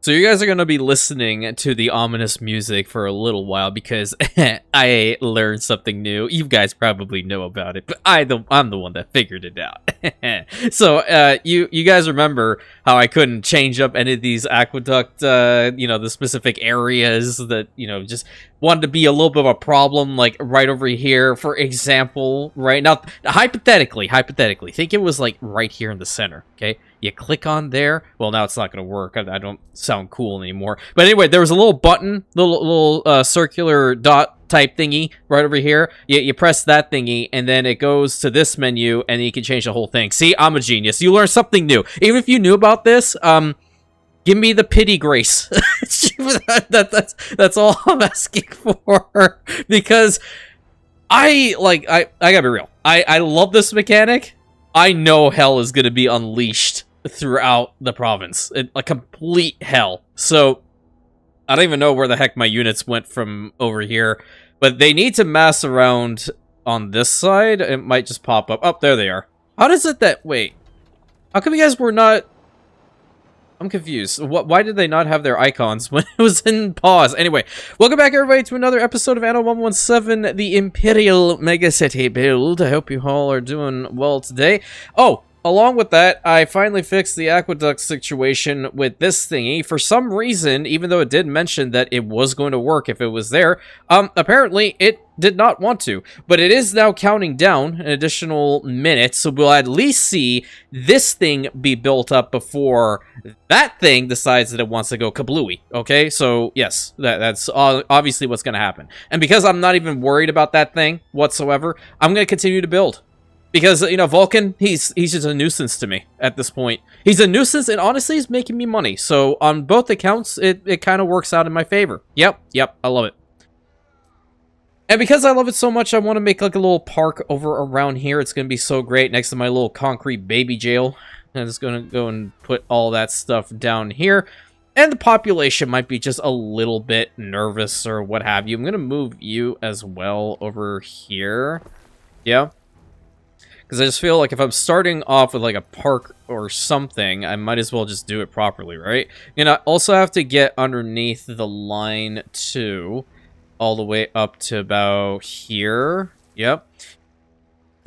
So you guys are going to be listening to the ominous music for a little while because I learned something new. You guys probably know about it, but I'm the one that figured it out. So you guys remember how I couldn't change up any of these aqueduct, the specific areas that, just wanted to be a little bit of a problem, like right over here, for example, right? Now, hypothetically, think it was like right here in the center, okay? You click on there. Well, now it's not going to work. I don't sound cool anymore. But anyway, there was a little button, little circular dot type thingy right over here. You press that thingy, and then it goes to this menu, and you can change the whole thing. See, I'm a genius. You learn something new. Even if you knew about this, give me the pity grace. That's all I'm asking for. Because I gotta be real. I love this mechanic. I know hell is gonna be unleashed throughout the province. A complete hell. So I don't even know where the heck my units went from over here. But they need to mass around on this side. It might just pop up. Oh, there they are. How does it that... Wait. How come you guys were not... I'm confused. Why did they not have their icons when it was in pause? Anyway, welcome back, everybody, to another episode of Anno 117, the Imperial Megacity build. I hope you all are doing well today. Oh, along with that, I finally fixed the aqueduct situation with this thingy. For some reason, even though it did mention that it was going to work if it was there, apparently it did not want to. But it is now counting down an additional minute, so we'll at least see this thing be built up before that thing decides that it wants to go kablooey. Okay, so yes, that's obviously what's going to happen. And because I'm not even worried about that thing whatsoever, I'm going to continue to build. Because, Vulcan, he's just a nuisance to me at this point. He's a nuisance, and honestly, he's making me money. So, on both accounts, it kind of works out in my favor. Yep, I love it. And because I love it so much, I want to make, like, a little park over around here. It's going to be so great next to my little concrete baby jail. I'm just going to go and put all that stuff down here. And the population might be just a little bit nervous or what have you. I'm going to move you as well over here. Yeah. Because I just feel like if I'm starting off with like a park or something, I might as well just do it properly, right? And I also have to get underneath the line too, all the way up to about here. Yep.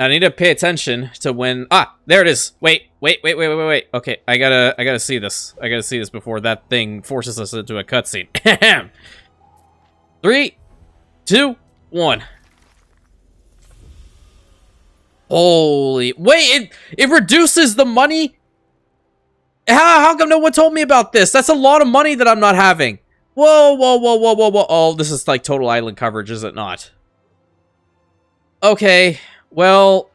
I need to pay attention to when... Ah, there it is. Wait. Okay, I gotta see this. I gotta see this before that thing forces us into a cutscene. 3, 2, 1. Holy... Wait, it reduces the money? How come no one told me about this? That's a lot of money that I'm not having. Whoa. Oh, this is like total island coverage, is it not? Okay, well...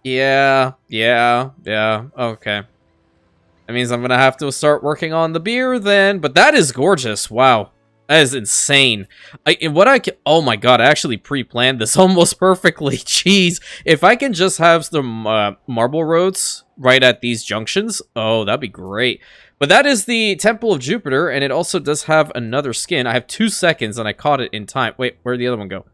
Yeah, okay. That means I'm gonna have to start working on the beer then, but that is gorgeous, wow. That is insane. Oh my god, I actually pre-planned this almost perfectly. Jeez. If I can just have some marble roads right at these junctions, oh, that'd be great. But that is the Temple of Jupiter, and it also does have another skin. I have 2 seconds, and I caught it in time. Wait, where'd the other one go?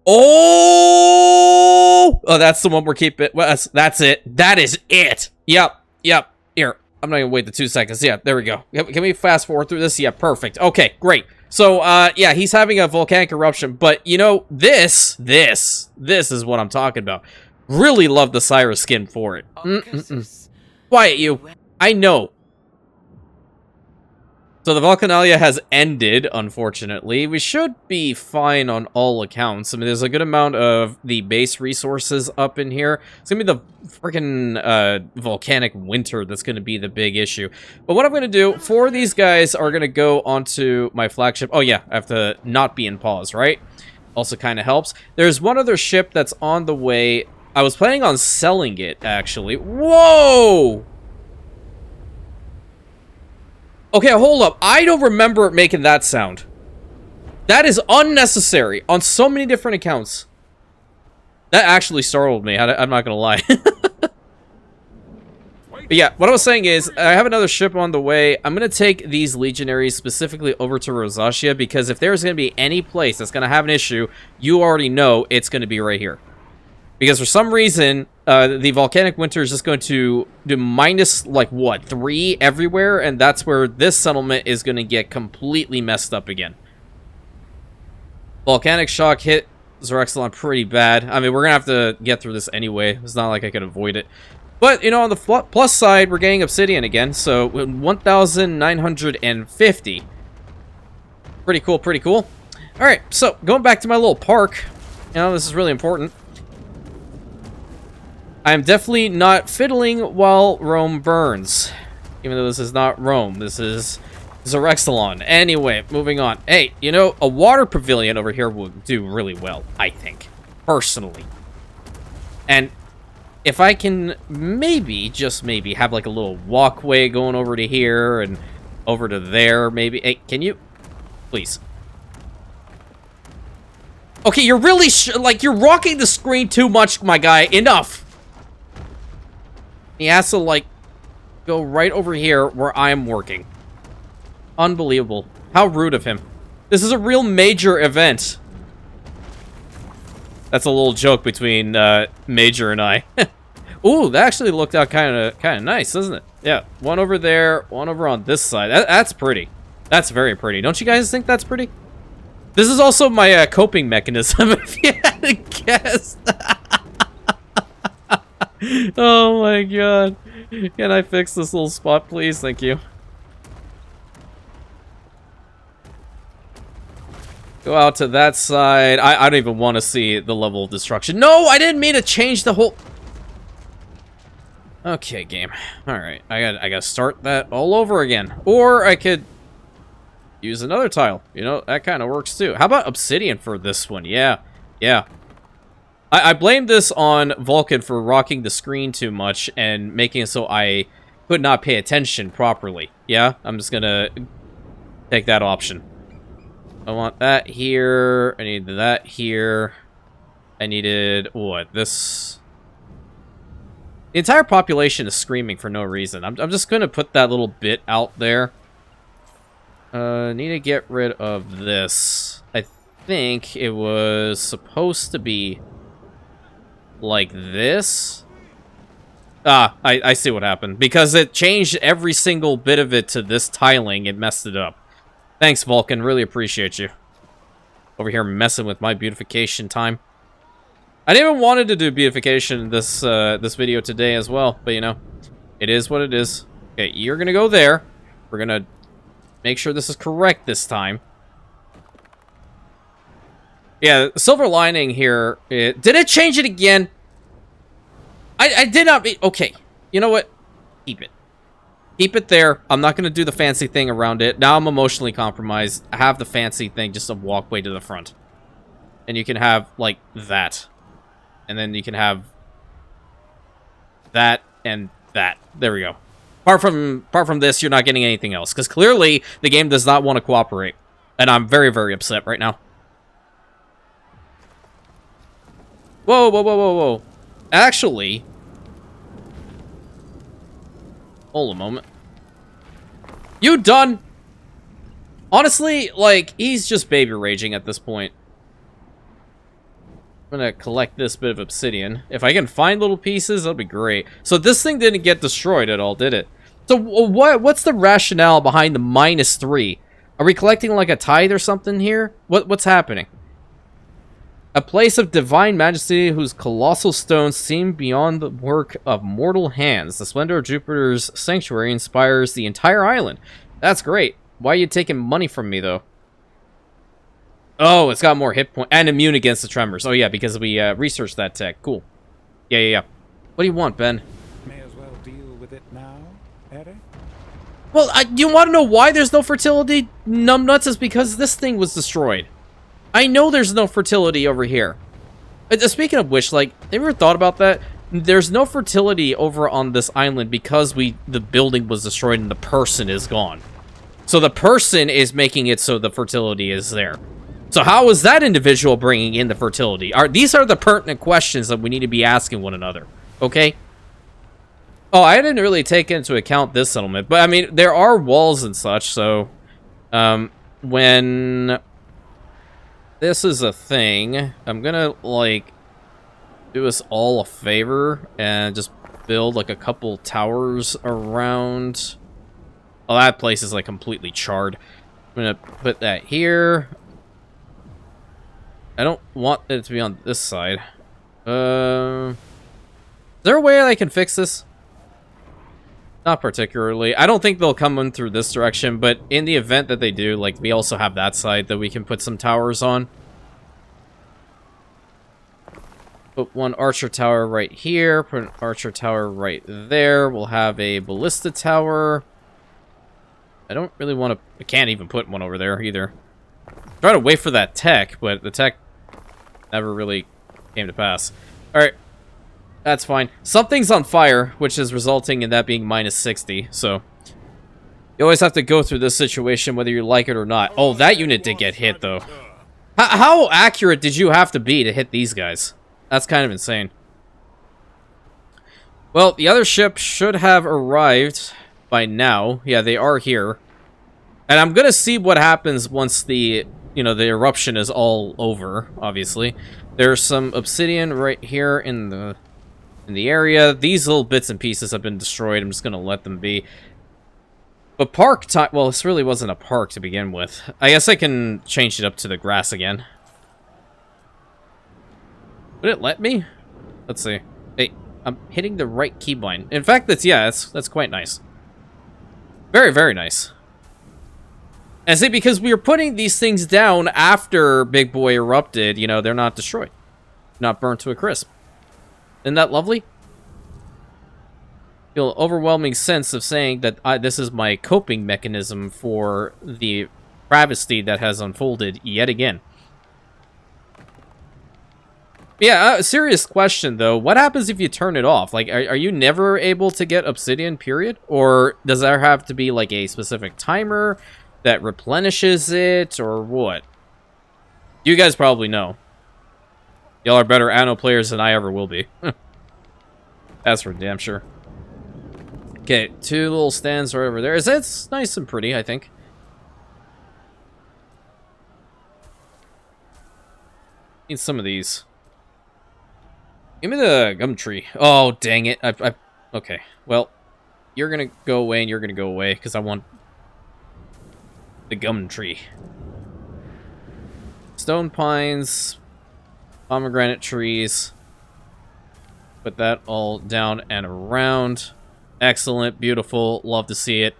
Oh, that's the one we're keeping. Well, that's it. That is it. Yep. Here. I'm not gonna wait the 2 seconds. Yeah, there we go. Can we fast forward through this? Yeah, perfect. Okay, great. So, yeah, he's having a volcanic eruption, but, this is what I'm talking about. Really love the Cyrus skin for it. Quiet, you. I know. So the Vulcanalia has ended, unfortunately. We should be fine on all accounts. I mean, there's a good amount of the base resources up in here. It's going to be the freaking volcanic winter that's going to be the big issue. But what I'm going to do, 4 of these guys are going to go onto my flagship. Oh, yeah, I have to not be in pause, right? Also kind of helps. There's one other ship that's on the way. I was planning on selling it, actually. Whoa! Okay, hold up. I don't remember making that sound. That is unnecessary on so many different accounts. That actually startled me. I'm not gonna lie. But yeah, what I was saying is, I have another ship on the way. I'm gonna take these legionaries specifically over to Rosatia, because if there's gonna be any place that's gonna have an issue, you already know it's gonna be right here. Because for some reason, the volcanic winter is just going to do minus, like, what, 3 everywhere? And that's where this settlement is going to get completely messed up again. Volcanic shock hit Xerexelon pretty bad. I mean, we're going to have to get through this anyway. It's not like I could avoid it. But, you know, on the plus side, we're getting obsidian again. So, 1,950. Pretty cool, pretty cool. Alright, so, going back to my little park. You know, this is really important. I'm definitely not fiddling while Rome burns. Even though this is not Rome. This is Xerexelon. Anyway, moving on. Hey, you know, a water pavilion over here would do really well, I think. Personally. And if I can maybe, just maybe, have like a little walkway going over to here and over to there, maybe. Hey, can you? Please. Okay, you're really, like, you're rocking the screen too much, my guy. Enough. He has to, like, go right over here where I'm working. Unbelievable. How rude of him. This is a real major event. That's a little joke between Major and I. Ooh, that actually looked out kind of nice, doesn't it? Yeah, one over there, one over on this side. That's pretty. That's very pretty. Don't you guys think that's pretty? This is also my coping mechanism, if you hadn't guessed. Oh my god. Can I fix this little spot, please? Thank you. Go out to that side. I don't even want to see the level of destruction. No, I didn't mean to change the whole... Okay, game. Alright, I gotta start that all over again. Or I could use another tile. You know, that kind of works too. How about obsidian for this one? Yeah, yeah. I blame this on Vulcan for rocking the screen too much and making it so I could not pay attention properly. Yeah, I'm just gonna take that option. I want that here. I need that here. I needed, what, this? The entire population is screaming for no reason. I'm just gonna put that little bit out there. Need to get rid of this. I think it was supposed to be like this. Ah, I see what happened. Because it changed every single bit of it to this tiling, it messed it up. Thanks, Vulcan. Really appreciate you. Over here messing with my beautification time. I didn't even wanted to do beautification this this video today as well, but you know, it is what it is. Okay, you're gonna go there. We're gonna make sure this is correct this time. Yeah, silver lining here. Did it change it again? I did not be... Okay, you know what? Keep it. Keep it there. I'm not going to do the fancy thing around it. Now I'm emotionally compromised. I have the fancy thing, just a walkway to the front. And you can have, like, that. And then you can have that and that. There we go. Apart from this, you're not getting anything else. Because clearly, the game does not want to cooperate. And I'm very, very upset right now. Whoa, whoa, whoa, whoa, whoa. Actually... Hold a moment. You done? Honestly, like, he's just baby raging at this point. I'm gonna collect this bit of obsidian. If I can find little pieces, that'll be great. So this thing didn't get destroyed at all, did it? So what's the rationale behind the -3? Are we collecting like a tithe or something here? What's happening? A place of divine majesty whose colossal stones seem beyond the work of mortal hands. The splendor of Jupiter's sanctuary inspires the entire island. That's great. Why are you taking money from me, though? Oh, it's got more hit points. And immune against the tremors. Oh, yeah, because we researched that tech. Cool. Yeah. What do you want, Ben? May as well deal with it now, Eric? Well, you want to know why there's no fertility? Numbnuts is because this thing was destroyed. I know there's no fertility over here. Speaking of which, like, have you ever thought about that? There's no fertility over on this island because the building was destroyed and the person is gone. So the person is making it so the fertility is there. So how is that individual bringing in the fertility? These are the pertinent questions that we need to be asking one another. Okay? Oh, I didn't really take into account this settlement. But, I mean, there are walls and such, so... when... this is a thing. I'm gonna, like, do us all a favor and just build like a couple towers around. Oh, that place is like completely charred. I'm gonna put that here. I don't want it to be on this side. Is there a way I can fix this? Not particularly. I don't think they'll come in through this direction, but in the event that they do, like, we also have that side that we can put some towers on. Put one archer tower right here. Put an archer tower right there. We'll have a ballista tower. I don't really want to... I can't even put one over there either. Try to wait for that tech, but the tech never really came to pass. Alright. That's fine. Something's on fire, which is resulting in that being minus 60, so... You always have to go through this situation whether you like it or not. Oh, that unit did get hit, though. How accurate did you have to be to hit these guys? That's kind of insane. Well, the other ship should have arrived by now. Yeah, they are here. And I'm gonna see what happens once the, you know, the eruption is all over, obviously. There's some obsidian right here in the area. These little bits and pieces have been destroyed. I'm just gonna let them be. But park time... Well, this really wasn't a park to begin with. I guess I can change it up to the grass again. Would it let me? Let's see. Hey, I'm hitting the right keybind. In fact, that's quite nice. Very, very nice. And see, because we were putting these things down after Big Boy erupted, you know, they're not destroyed. Not burnt to a crisp. Isn't that lovely? Feel overwhelming sense of saying that this is my coping mechanism for the travesty that has unfolded yet again. Yeah, serious question, though. What happens if you turn it off? Like, are you never able to get obsidian, period? Or does there have to be, like, a specific timer that replenishes it, or what? You guys probably know. Y'all are better Anno players than I ever will be. That's for damn sure. Okay, 2 little stands right over there. It's nice and pretty, I think. Need some of these. Give me the gum tree. Oh, dang it. Okay, well, you're gonna go away and you're gonna go away, because I want the gum tree. Stone pines, pomegranate trees. Put that all down and around. Excellent, beautiful, love to see it.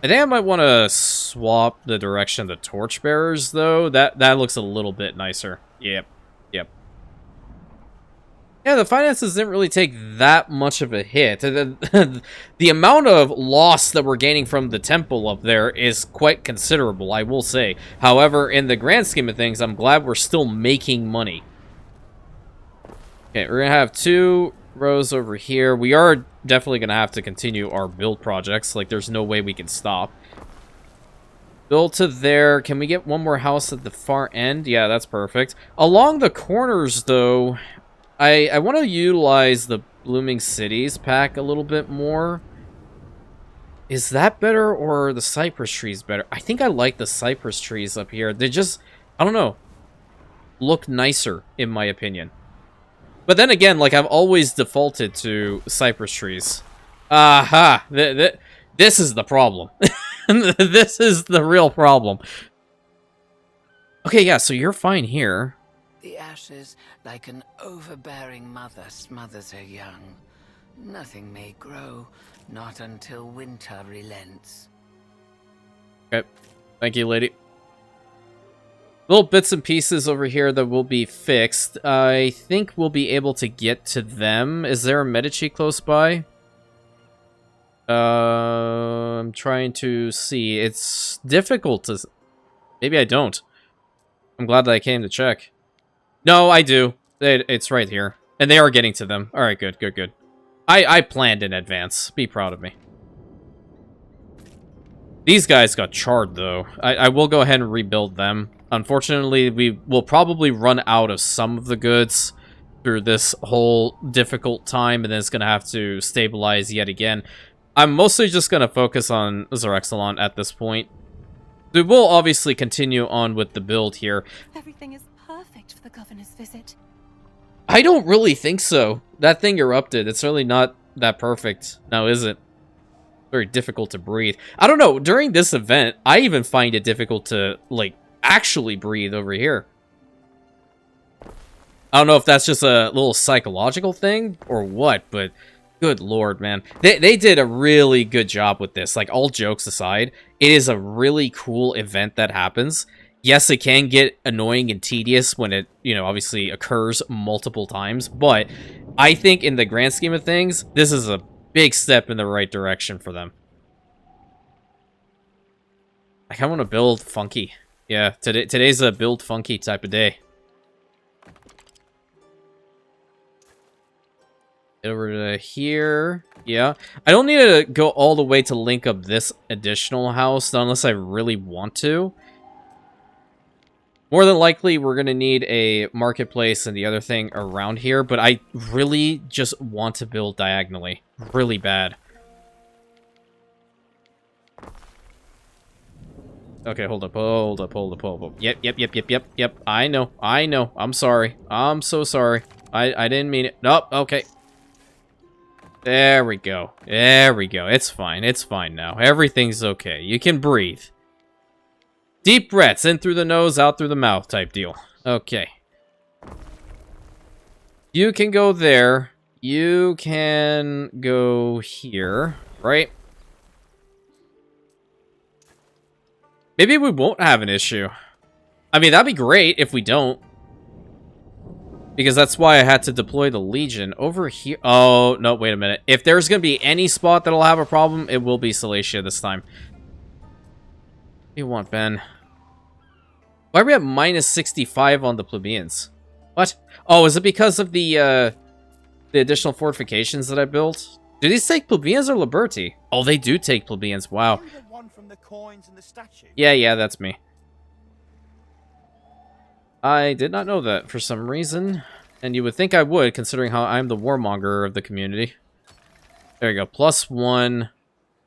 I think I might want to swap the direction of the torchbearers, though. That looks a little bit nicer. Yep. Yeah, the finances didn't really take that much of a hit. The amount of loss that we're gaining from the temple up there is quite considerable, I will say. However, in the grand scheme of things, I'm glad we're still making money. Okay, we're going to have 2 rows over here. We are definitely going to have to continue our build projects. Like, there's no way we can stop. Build to there. Can we get one more house at the far end? Yeah, that's perfect. Along the corners, though... I want to utilize the Blooming Cities pack a little bit more. Is that better or the cypress trees better? I think I like the cypress trees up here. They just, I don't know, look nicer in my opinion. But then again, like, I've always defaulted to cypress trees. Aha! This is the problem. This is the real problem. Okay, yeah, so you're fine here. The ashes, like an overbearing mother, smothers her young. Nothing may grow, not until winter relents. Okay. Thank you, lady. Little bits and pieces over here that will be fixed. I think we'll be able to get to them. Is there a Medici close by? I'm trying to see. It's difficult to... Maybe I don't. I'm glad that I came to check. No, I do. It's right here. And they are getting to them. Alright, good. I planned in advance. Be proud of me. These guys got charred, though. I will go ahead and rebuild them. Unfortunately, we will probably run out of some of the goods through this whole difficult time, and then it's going to have to stabilize yet again. I'm mostly just going to focus on Xerexalon at this point. We will obviously continue on with the build here. Everything is perfect for the governor's visit. I don't really think so. That thing erupted. It's really not that perfect. Now, is it? Very difficult to breathe. I don't know. During this event, I even find it difficult to, like, actually breathe over here. I don't know if that's just a little psychological thing or what, but good lord, man. They did a really good job with this. Like, all jokes aside, it is a really cool event that happens. Yes, it can get annoying and tedious when it, you know, obviously occurs multiple times, but I think in the grand scheme of things, this is a big step in the right direction for them. I kind of want to build funky. Yeah, today's a build funky type of day. Get over to here. Yeah. I don't need to go all the way to link up this additional house, unless I really want to. More than likely, we're going to need a marketplace and the other thing around here, but I really just want to build diagonally. Really bad. Okay, hold up. Yep. I know. I'm sorry. I'm so sorry. I didn't mean it. Nope, okay. There we go. It's fine now. Everything's okay. You can breathe. Deep breaths, in through the nose, out through the mouth type deal. Okay. You can go there. You can go here, right? Maybe we won't have an issue. I mean, that'd be great if we don't. Because that's why I had to deploy the Legion over here. Oh, no, wait a minute. If there's going to be any spot that'll have a problem, it will be Salacia this time. What do you want, Ben? Why are we at minus 65 on the plebeians? What? Oh, is it because of the additional fortifications that I built? Do these take plebeians or Liberty? Oh, they do take plebeians. Wow. Yeah, that's me. I did not know that for some reason. And you would think I would, considering how I'm the warmonger of the community. There you go. +1.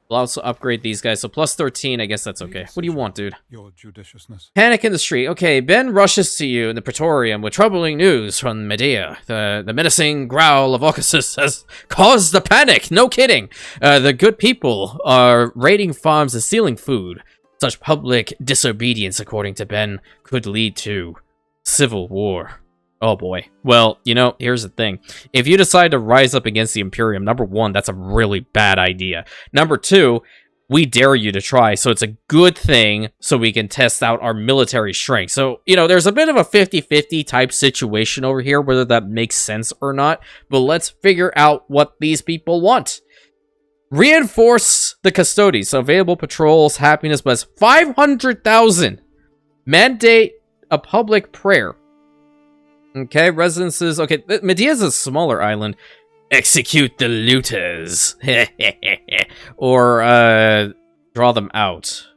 We'll also upgrade these guys. So +13, I guess that's okay. What do you want, dude? Your judiciousness. Panic in the street. Okay, Ben rushes to you in the Praetorium with troubling news from Medea. The menacing growl of Occasus has caused the panic. No kidding. The good people are raiding farms and stealing food. Such public disobedience, according to Ben, could lead to civil war. Oh boy. Well, you know, here's the thing. If you decide to rise up against the Imperium, number one, that's a really bad idea. Number two, we dare you to try, so it's a good thing so we can test out our military strength. So, you know, there's a bit of a 50-50 type situation over here, whether that makes sense or not, but let's figure out what these people want. Reinforce the custodies. So available patrols, happiness bus, 500,000. Mandate a public prayer. Okay, residences. Okay, Medea's a smaller island. Execute the looters. Or, draw them out.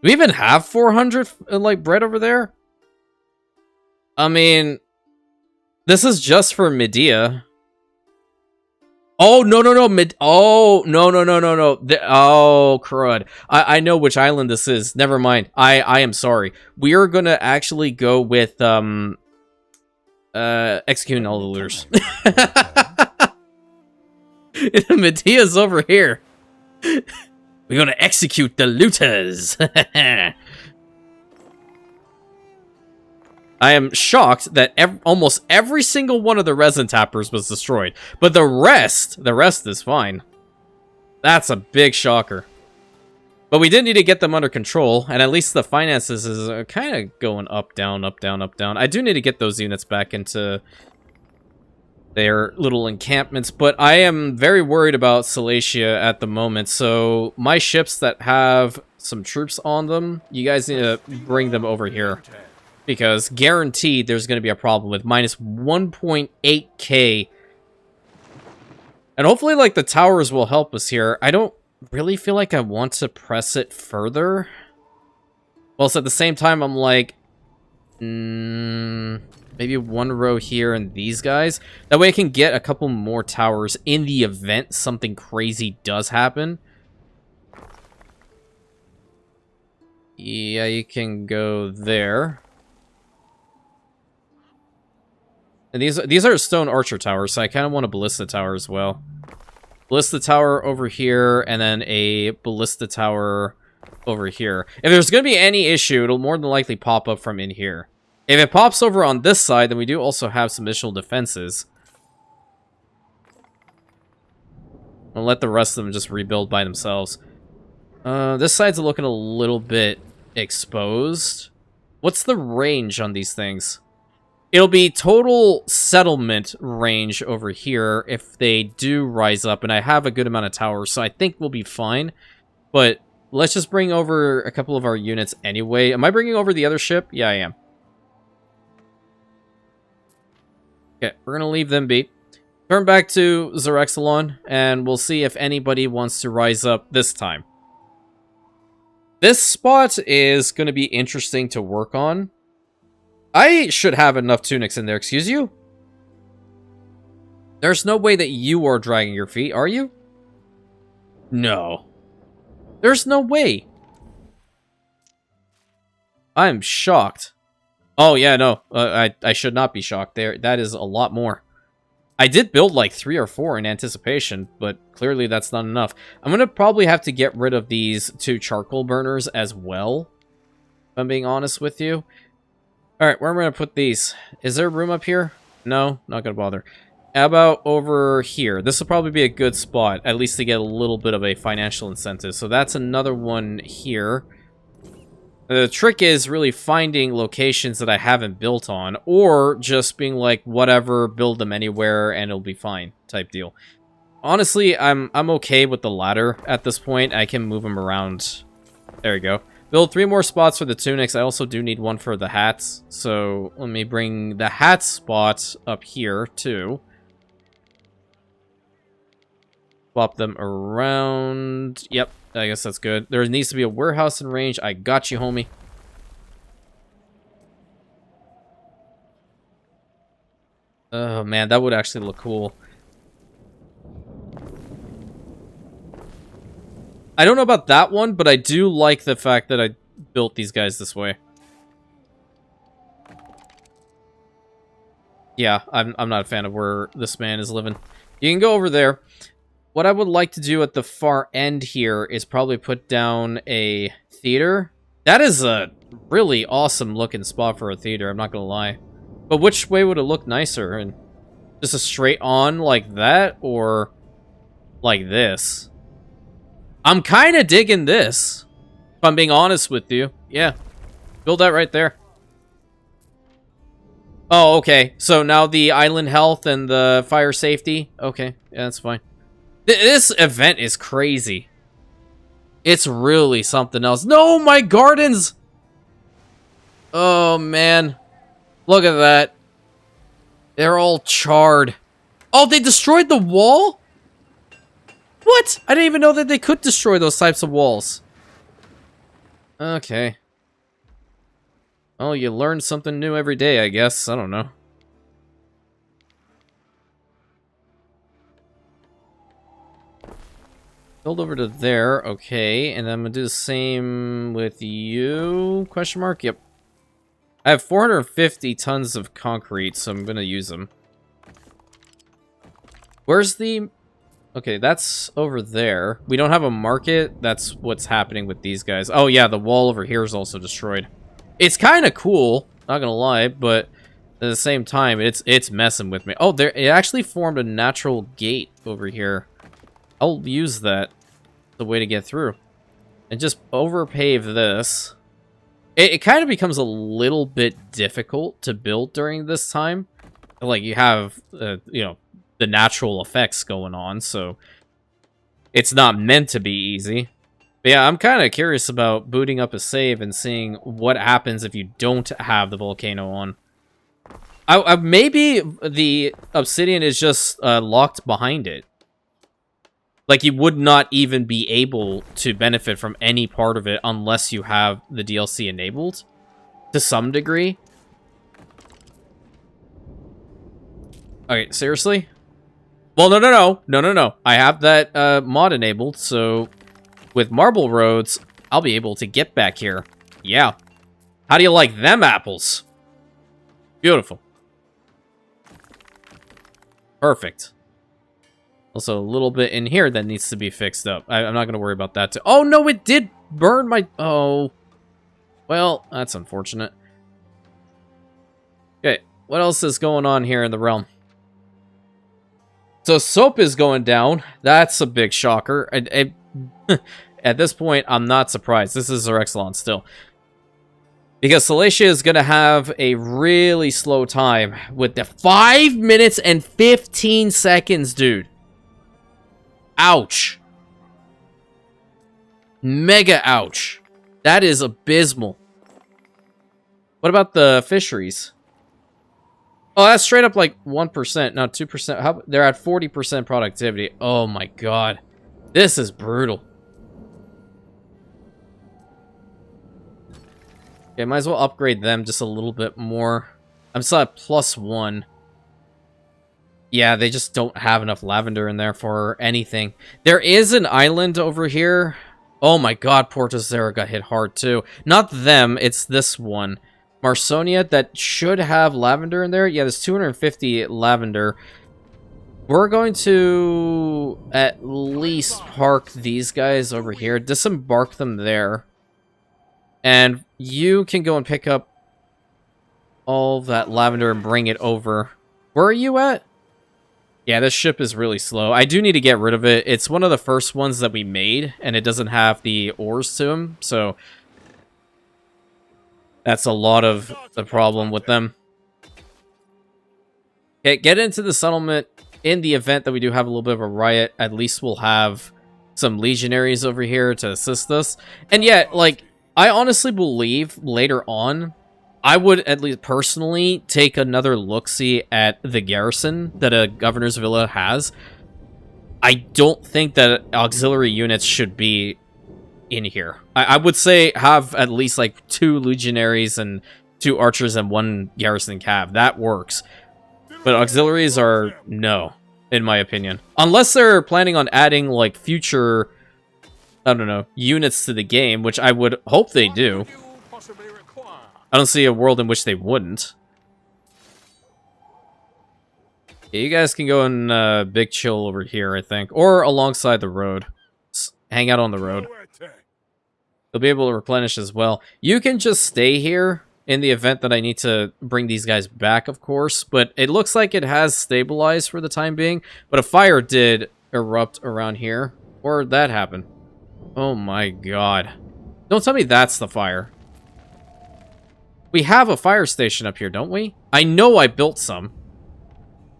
Do we even have 400, like, bread over there? I mean, this is just for Medea. Oh, no. Oh, no. Oh, crud. I know which island this is. Never mind. I am sorry. We are gonna actually go with, executing all the looters. Medea's over here. We're gonna execute the looters. I am shocked that almost every single one of the resin tappers was destroyed. But the rest is fine. That's a big shocker. But we did need to get them under control, and at least the finances is kind of going up, down, up, down, up, down. I do need to get those units back into their little encampments, but I am very worried about Salacia at the moment, so my ships that have some troops on them, you guys need to bring them over here. Because guaranteed there's going to be a problem with minus 1.8k. And hopefully, like, the towers will help us here. I don't really feel like I want to press it further. Well, so at the same time, I'm like, maybe one row here and these guys. That way I can get a couple more towers in the event something crazy does happen. Yeah, you can go there. And these are stone archer towers, so I kind of want a ballista tower as well. Ballista tower over here, and then a ballista tower over here. If there's going to be any issue, it'll more than likely pop up from in here. If it pops over on this side, then we do also have some additional defenses. I'll let the rest of them just rebuild by themselves. This side's looking a little bit exposed. What's the range on these things? It'll be total settlement range over here if they do rise up, and I have a good amount of towers, so I think we'll be fine. But let's just bring over a couple of our units anyway. Am I bringing over the other ship? Yeah, I am. Okay, we're gonna leave them be. Turn back to Xerexalon, and we'll see if anybody wants to rise up this time. This spot is going to be interesting to work on. I should have enough tunics in there, excuse you? There's no way that you are dragging your feet, are you? No. There's no way. I'm shocked. Oh, yeah, no. I should not be shocked. That is a lot more. I did build like 3 or 4 in anticipation, but clearly that's not enough. I'm going to probably have to get rid of these 2 charcoal burners as well, if I'm being honest with you. Alright, where am I going to put these? Is there room up here? No, not going to bother. How about over here? This will probably be a good spot, at least to get a little bit of a financial incentive. So that's another one here. The trick is really finding locations that I haven't built on, or just being like, whatever, build them anywhere and it'll be fine type deal. Honestly, I'm okay with the latter at this point. I can move them around. There we go. Build 3 more spots for the tunics. I also do need one for the hats. So let me bring the hat spot up here too. Swap them around. Yep, I guess that's good. There needs to be a warehouse in range. I got you, homie. Oh man, that would actually look cool. I don't know about that one, but I do like the fact that I built these guys this way. Yeah, I'm not a fan of where this man is living. You can go over there. What I would like to do at the far end here is probably put down a theater. That is a really awesome looking spot for a theater, I'm not gonna lie. But which way would it look nicer? And just a straight on like that, or like this? I'm kind of digging this, if I'm being honest with you. Yeah, build that right there. Oh, okay. So now the island health and the fire safety. Okay, yeah, that's fine. This event is crazy. It's really something else. No, my gardens! Oh, man. Look at that. They're all charred. Oh, they destroyed the wall? What? I didn't even know that they could destroy those types of walls. Okay. Oh, you learn something new every day, I guess. I don't know. Build over to there, okay, and then I'm gonna do the same with you, question mark, yep. I have 450 tons of concrete, so I'm gonna use them. Where's the... Okay, that's over there. We don't have a market, that's what's happening with these guys. Oh yeah, the wall over here is also destroyed. It's kind of cool, not gonna lie, but at the same time, it's messing with me. Oh, there, it actually formed a natural gate over here. I'll use that, the way to get through. And just overpave this. It kind of becomes a little bit difficult to build during this time. Like, you have, you know, the natural effects going on, so it's not meant to be easy. But yeah, I'm kind of curious about booting up a save and seeing what happens if you don't have the volcano on. Maybe the obsidian is just locked behind it. Like, you would not even be able to benefit from any part of it unless you have the DLC enabled, to some degree. Okay, seriously? Well, no. I have that mod enabled, so with marble roads, I'll be able to get back here. Yeah. How do you like them apples? Beautiful. Perfect. Also, a little bit in here that needs to be fixed up. I'm not going to worry about that too. Oh, no, it did burn my... Oh. Well, that's unfortunate. Okay, what else is going on here in the realm? So, soap is going down. That's a big shocker. At this point, I'm not surprised. This is Zerexlon still. Because Salacia is going to have a really slow time with the 5 minutes and 15 seconds, dude. Ouch. Mega ouch. That is abysmal. What about the fisheries? Oh, that's straight up like 1%, no, 2%. They're at 40% productivity. Oh my god. This is brutal. Okay, might as well upgrade them just a little bit more. I'm still at +1. Yeah, they just don't have enough lavender in there for anything. There is an island over here. Oh my god, Porto Zera got hit hard too. Not them, it's this one. Marsonia, that should have lavender in there. Yeah, there's 250 lavender. We're going to at least park these guys over here. Disembark them there. And you can go and pick up all that lavender and bring it over. Where are you at? Yeah, this ship is really slow. I do need to get rid of it. It's one of the first ones that we made, and it doesn't have the ores to them, so that's a lot of the problem with them. Okay, get into the settlement. In the event that we do have a little bit of a riot, at least we'll have some legionaries over here to assist us. And yet, like, I honestly believe later on, I would at least personally take another look-see at the garrison that a governor's villa has. I don't think that auxiliary units should be in here. I would say have at least like 2 legionaries and 2 archers and 1 garrison cav. That works. But auxiliaries are no, in my opinion. Unless they're planning on adding like future, I don't know, units to the game, which I would hope they do. I don't see a world in which they wouldn't. Yeah, you guys can go and big chill over here, I think. Or alongside the road. Just hang out on the road. They'll be able to replenish as well. You can just stay here in the event that I need to bring these guys back, of course. But it looks like it has stabilized for the time being. But a fire did erupt around here. Or did that happen? Oh my god. Don't tell me that's the fire. We have a fire station up here, don't we? I know I built some.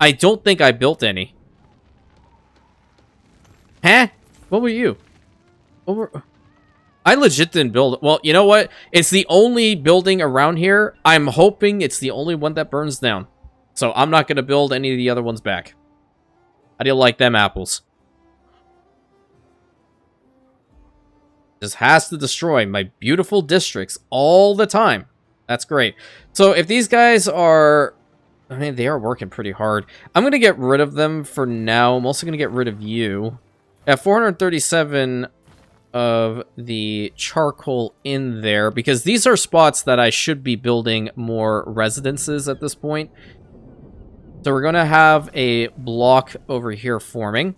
I don't think I built any. Huh? What were you? What were... I legit didn't build it. Well, you know what? It's the only building around here. I'm hoping it's the only one that burns down. So I'm not going to build any of the other ones back. How do you like them apples? Just has to destroy my beautiful districts all the time. That's great. So if these guys are... I mean, they are working pretty hard. I'm going to get rid of them for now. I'm also going to get rid of you. I have 437 of the charcoal in there, because these are spots that I should be building more residences at this point. So we're going to have a block over here forming.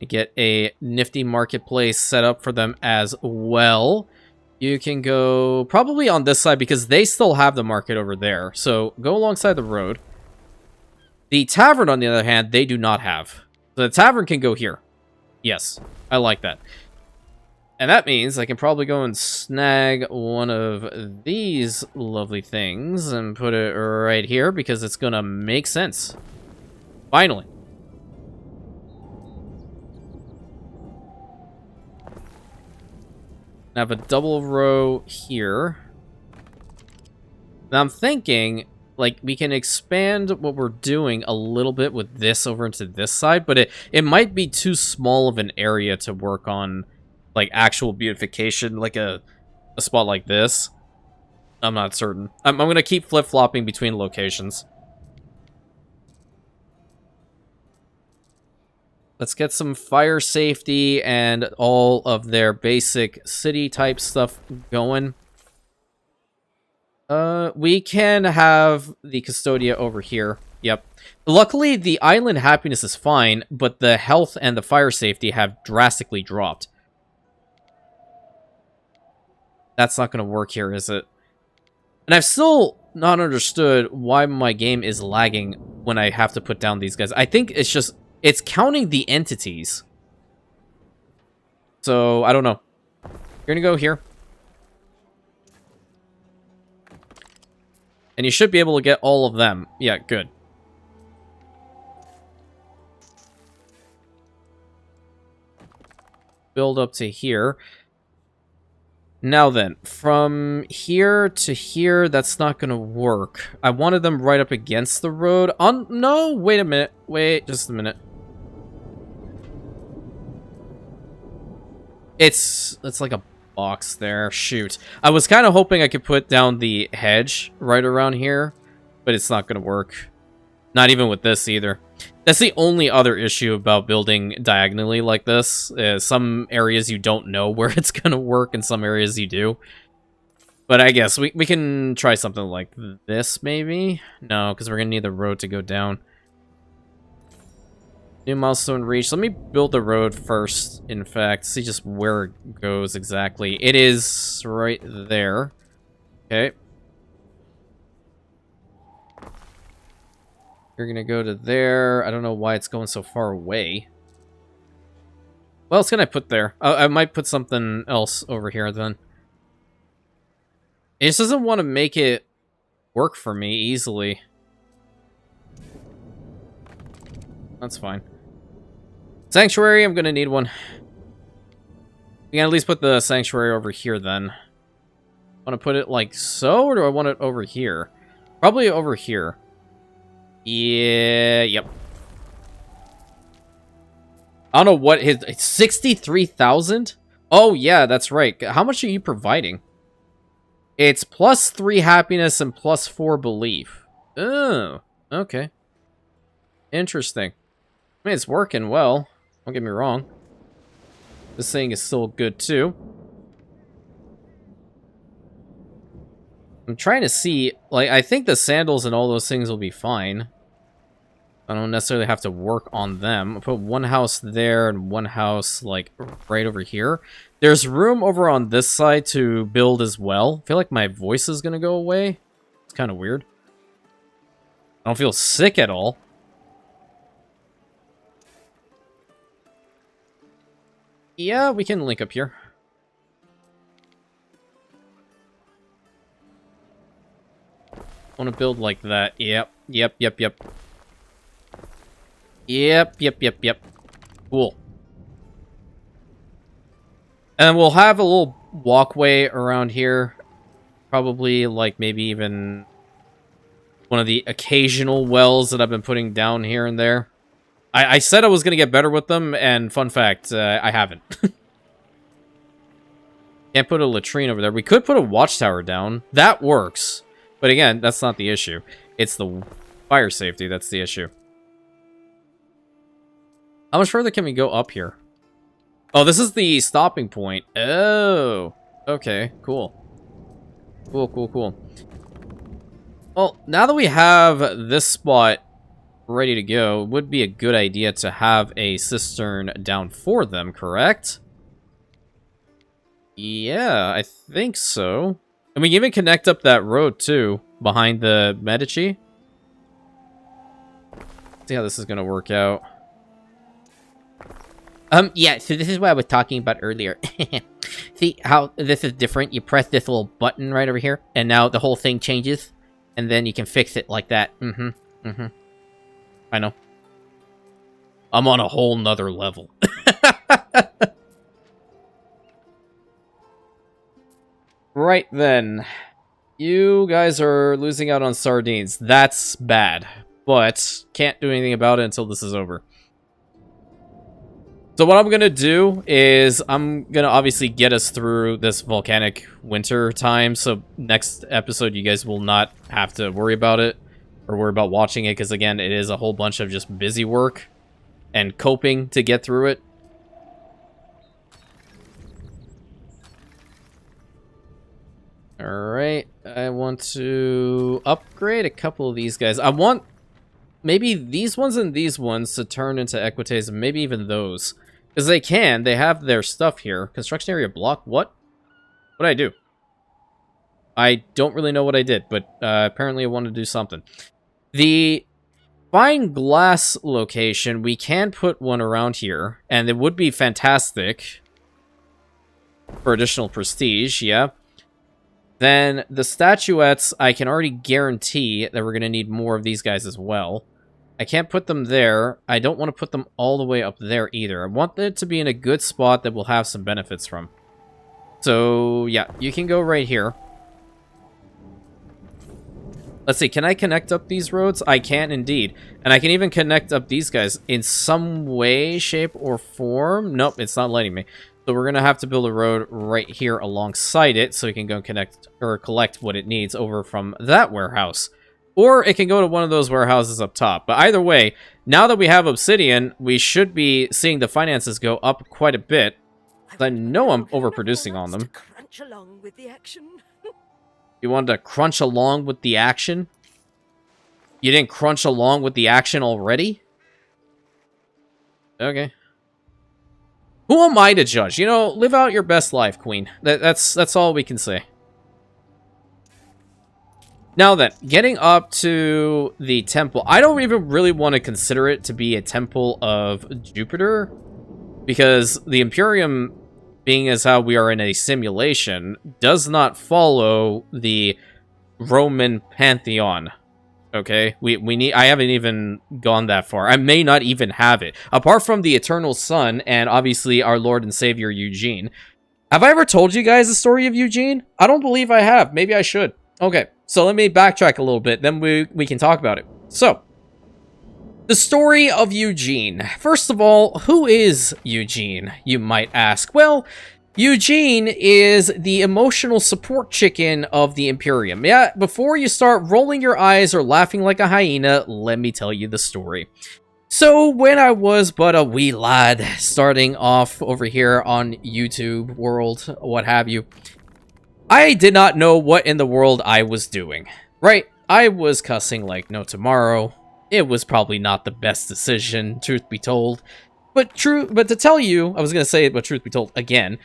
Get a nifty marketplace set up for them as well. You can go probably on this side because they still have the market over there. So go alongside the road. The tavern, on the other hand, they do not have. So the tavern can go here. Yes, I like that. And that means I can probably go and snag one of these lovely things and put it right here because it's going to make sense. Finally. I have a double row here. Now I'm thinking, like, we can expand what we're doing a little bit with this over into this side, but it might be too small of an area to work on, like, actual beautification, like a spot like this. I'm not certain. I'm going to keep flip-flopping between locations. Let's get some fire safety and all of their basic city-type stuff going. We can have the Custodia over here. Yep. Luckily, the island happiness is fine, but the health and the fire safety have drastically dropped. That's not going to work here, is it? And I've still not understood why my game is lagging when I have to put down these guys. I think it's just, it's counting the entities. So, I don't know. You're going to go here. And you should be able to get all of them. Yeah, good. Build up to here. Now then, from here to here, that's not going to work. I wanted them right up against the road. No, wait a minute. Wait, just a minute. It's like a box there. Shoot. I was kind of hoping I could put down the hedge right around here, but it's not going to work. Not even with this either. That's the only other issue about building diagonally like this. Some areas you don't know where it's going to work, and some areas you do. But I guess we can try something like this, maybe? No, because we're going to need the road to go down. New milestone reached. Let me build the road first, in fact. See just where it goes exactly. It is right there. Okay. You're gonna go to there. I don't know why it's going so far away. What else can I put there? I might put something else over here then. It just doesn't want to make it work for me easily. That's fine. Sanctuary, I'm gonna need one. We can at least put the sanctuary over here then. Want to put it like so, or do I want it over here? Probably over here. Yeah, yep. I don't know what his... 63,000? Oh, yeah, that's right. How much are you providing? It's +3 happiness and +4 belief. Oh, okay. Interesting. I mean, it's working well. Don't get me wrong. This thing is still good, too. I'm trying to see... Like, I think the sandals and all those things will be fine. I don't necessarily have to work on them. I'll put one house there and one house, like, right over here. There's room over on this side to build as well. I feel like my voice is gonna go away. It's kind of weird. I don't feel sick at all. Yeah, we can link up here. I want to build like that. Yep. Yep. Cool. And we'll have a little walkway around here. Probably, like, maybe even one of the occasional wells that I've been putting down here and there. I said I was going to get better with them, and fun fact, I haven't. Can't put a latrine over there. We could put a watchtower down. That works. But again, that's not the issue. It's the fire safety that's the issue. How much further can we go up here? Oh, this is the stopping point. Oh, okay, cool. Cool. Well, now that we have this spot ready to go, it would be a good idea to have a cistern down for them, correct? Yeah, I think so. And we can even connect up that road, too, behind the Medici. See how this is going to work out. Yeah, so this is what I was talking about earlier. See how this is different? You press this little button right over here, and now the whole thing changes, and then you can fix it like that. I know. I'm on a whole nother level. Right then. You guys are losing out on sardines. That's bad. But can't do anything about it until this is over. So what I'm going to do is I'm going to obviously get us through this volcanic winter time. So next episode, you guys will not have to worry about it or worry about watching it. Because again, it is a whole bunch of just busy work and coping to get through it. Alright. I want to upgrade a couple of these guys. I want maybe these ones and these ones to turn into equites, and maybe even those. Because they can. They have their stuff here. Construction area block. What? What did I do? I don't really know what I did, but apparently I wanted to do something. The fine glass location, we can put one around here, and it would be fantastic for additional prestige, yeah. Then the statuettes, I can already guarantee that we're going to need more of these guys as well. I can't put them there. I don't want to put them all the way up there either. I want it to be in a good spot that we'll have some benefits from. So, yeah, you can go right here. Let's see, can I connect up these roads? I can indeed. And I can even connect up these guys in some way, shape, or form. Nope, it's not letting me. So we're going to have to build a road right here alongside it so we can go connect or collect what it needs over from that warehouse. Or it can go to one of those warehouses up top. But either way, now that we have obsidian, we should be seeing the finances go up quite a bit. I know I'm overproducing on them. Crunch along with the action. You wanted to crunch along with the action? You didn't crunch along with the action already? Okay. Who am I to judge? You know, live out your best life, Queen. That's all we can say. Now then, getting up to the temple. I don't even really want to consider it to be a temple of Jupiter, because the Imperium, being as how we are in a simulation, does not follow the Roman pantheon. Okay, I haven't even gone that far. I may not even have it. Apart from the Eternal Sun and obviously our Lord and Savior Eugene. Have I ever told you guys the story of Eugene? I don't believe I have. Maybe I should. Okay, so let me backtrack a little bit, then we can talk about it. So, the story of Eugene. First of all, who is Eugene, you might ask? Well, Eugene is the emotional support chicken of the Imperium. Yeah, before you start rolling your eyes or laughing like a hyena, let me tell you the story. So, when I was but a wee lad, starting off over here on YouTube world, what have you, I did not know what in the world I was doing. Right? I was cussing like no tomorrow. It was probably not the best decision, truth be told. But to tell you, I was going to say it, but truth be told again.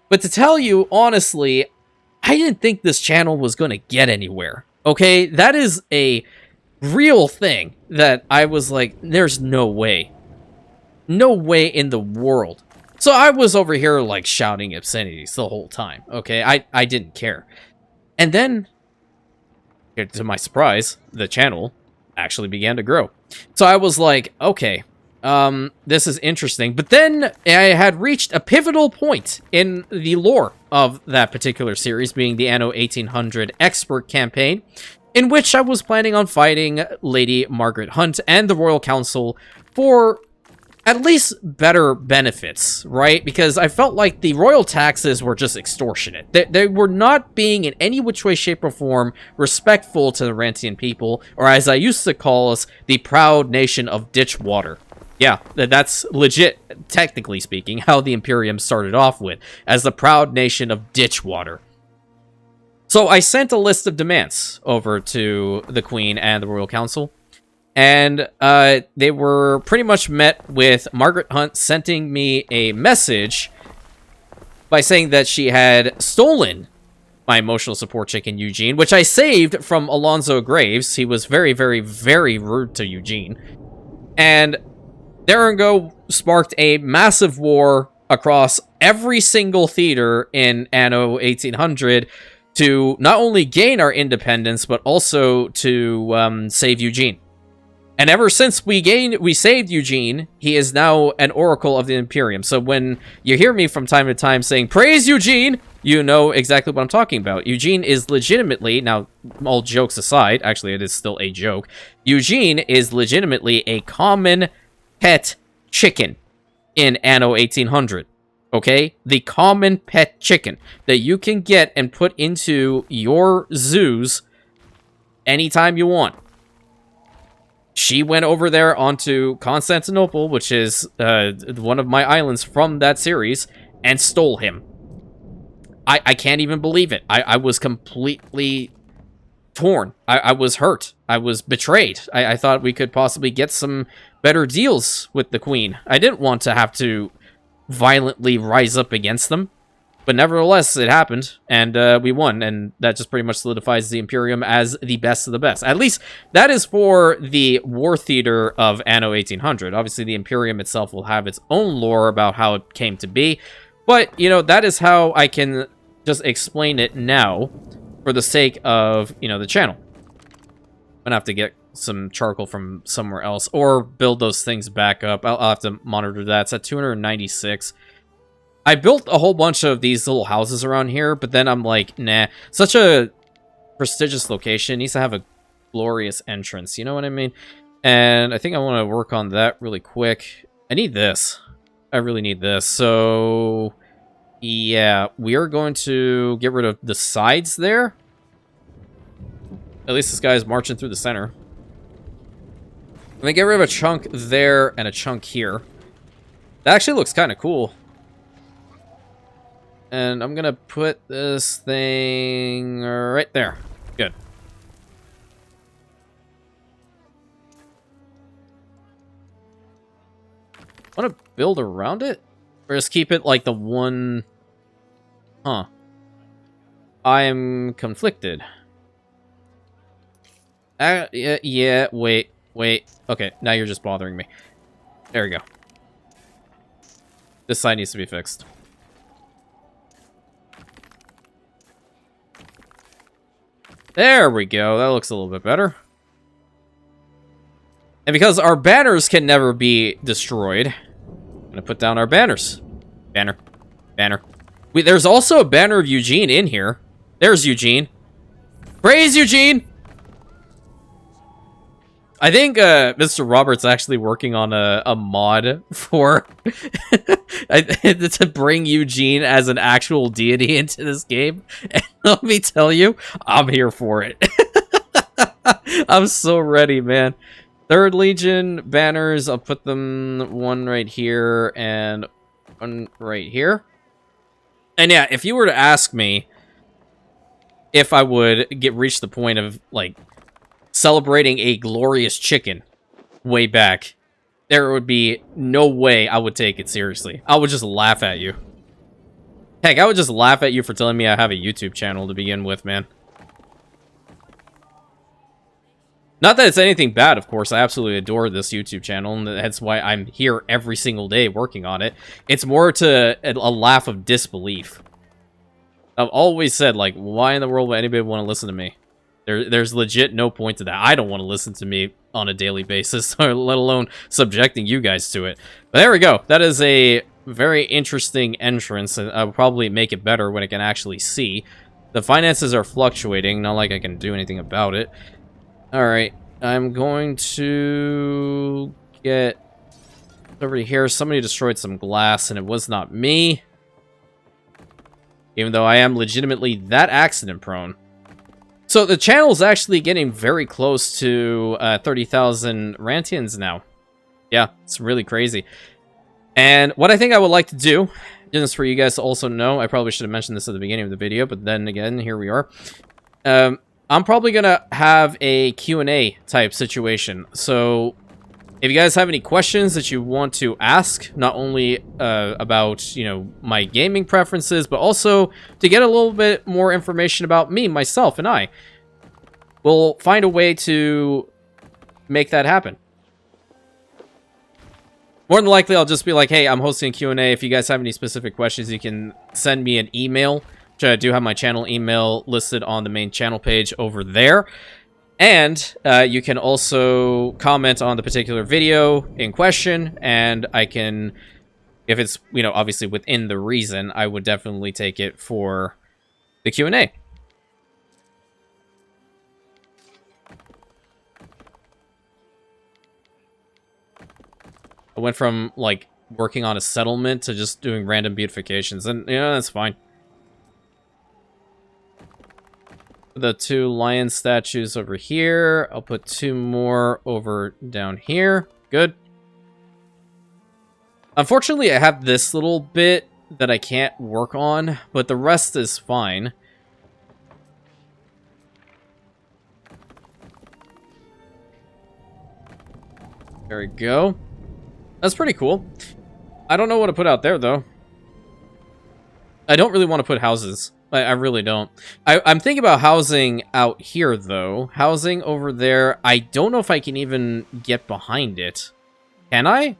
But to tell you, honestly, I didn't think this channel was going to get anywhere. Okay? That is a real thing that I was like, there's no way. No way in the world. So I was over here, like, shouting obscenities the whole time. Okay? I didn't care. And then, to my surprise, the channel actually began to grow. So I was like, okay, this is interesting. But then I had reached a pivotal point in the lore of that particular series, being the Anno 1800 expert campaign, in which I was planning on fighting Lady Margaret Hunt and the Royal Council for at least better benefits, right? Because I felt like the royal taxes were just extortionate. They were not being in any which way, shape, or form respectful to the Rantian people, or as I used to call us, the proud nation of Ditchwater. Yeah, that's legit, technically speaking, how the Imperium started off with, as the proud nation of Ditchwater. So I sent a list of demands over to the Queen and the Royal Council, and they were pretty much met with Margaret Hunt sending me a message by saying that she had stolen my emotional support chicken, Eugene, which I saved from Alonzo Graves. He was very, very, very rude to Eugene. And there and go sparked a massive war across every single theater in Anno 1800 to not only gain our independence, but also to save Eugene. And ever since we saved Eugene, he is now an oracle of the Imperium. So when you hear me from time to time saying, praise Eugene, you know exactly what I'm talking about. Eugene is legitimately, now all jokes aside, actually it is still a joke, Eugene is legitimately a common pet chicken in Anno 1800. Okay? The common pet chicken that you can get and put into your zoos anytime you want. She went over there onto Constantinople, which is one of my islands from that series, and stole him. I can't even believe it. I was completely torn. I was hurt. I was betrayed. I thought we could possibly get some better deals with the Queen. I didn't want to have to violently rise up against them. But nevertheless, it happened, and we won, and that just pretty much solidifies the Imperium as the best of the best. At least, that is for the war theater of Anno 1800. Obviously, the Imperium itself will have its own lore about how it came to be, but, you know, that is how I can just explain it now for the sake of, you know, the channel. I'm gonna have to get some charcoal from somewhere else, or build those things back up. I'll have to monitor that. It's at 296. I built a whole bunch of these little houses around here, but then I'm like, nah. Such a prestigious location needs to have a glorious entrance, you know what I mean? And I think I want to work on that really quick. I need this. I really need this. So, yeah, we are going to get rid of the sides there. At least this guy is marching through the center. I'm going to get rid of a chunk there and a chunk here. That actually looks kind of cool. And I'm gonna put this thing right there. Good. Want to build around it? Or just keep it like the one... Huh. I'm conflicted. Yeah, wait. Okay, now you're just bothering me. There we go. This side needs to be fixed. There we go. That looks a little bit better. And because our banners can never be destroyed, I'm going to put down our banners. Banner. There's also a banner of Eugene in here. There's Eugene. Praise Eugene! I think MrRobert's actually working on a mod for to bring Eugene as an actual deity into this game. And let me tell you, I'm here for it. I'm so ready, man. 3rd Legion banners, I'll put them one right here and one right here. And yeah, if you were to ask me if I would reach the point of, like, celebrating a glorious chicken way back, there would be no way I would take it seriously. I would just laugh at you. Heck, I would just laugh at you for telling me I have a YouTube channel to begin with, man. Not that it's anything bad, of course. I absolutely adore this YouTube channel, and that's why I'm here every single day working on it. It's more to a laugh of disbelief. I've always said, like, why in the world would anybody want to listen to me? There's legit no point to that. I don't want to listen to me on a daily basis, or let alone subjecting you guys to it. But there we go. That is a very interesting entrance, and I'll probably make it better when I can actually see. The finances are fluctuating, not like I can do anything about it. Alright, I'm going to get over here. Somebody destroyed some glass, and it was not me. Even though I am legitimately that accident prone. So the channel is actually getting very close to 30,000 Rantians now. Yeah, it's really crazy. And what I think I would like to do, just for you guys to also know, I probably should have mentioned this at the beginning of the video, but then again, here we are. I'm probably going to have a Q&A type situation. So if you guys have any questions that you want to ask, not only about, you know, my gaming preferences, but also to get a little bit more information about me, myself, and I, we'll find a way to make that happen. More than likely, I'll just be like, hey, I'm hosting a Q&A. If you guys have any specific questions, you can send me an email, which I do have my channel email listed on the main channel page over there. And you can also comment on the particular video in question, and I can, if it's, you know, obviously within the reason, I would definitely take it for the Q&A. I went from, like, working on a settlement to just doing random beautifications, and, you know, that's fine. The 2 lion statues over here. I'll put 2 more over down here. Good. Unfortunately, I have this little bit that I can't work on, but the rest is fine. There we go. That's pretty cool. I don't know what to put out there, though. I don't really want to put houses. I really don't. I'm thinking about housing out here, though. Housing over there. I don't know if I can even get behind it. Can I? Can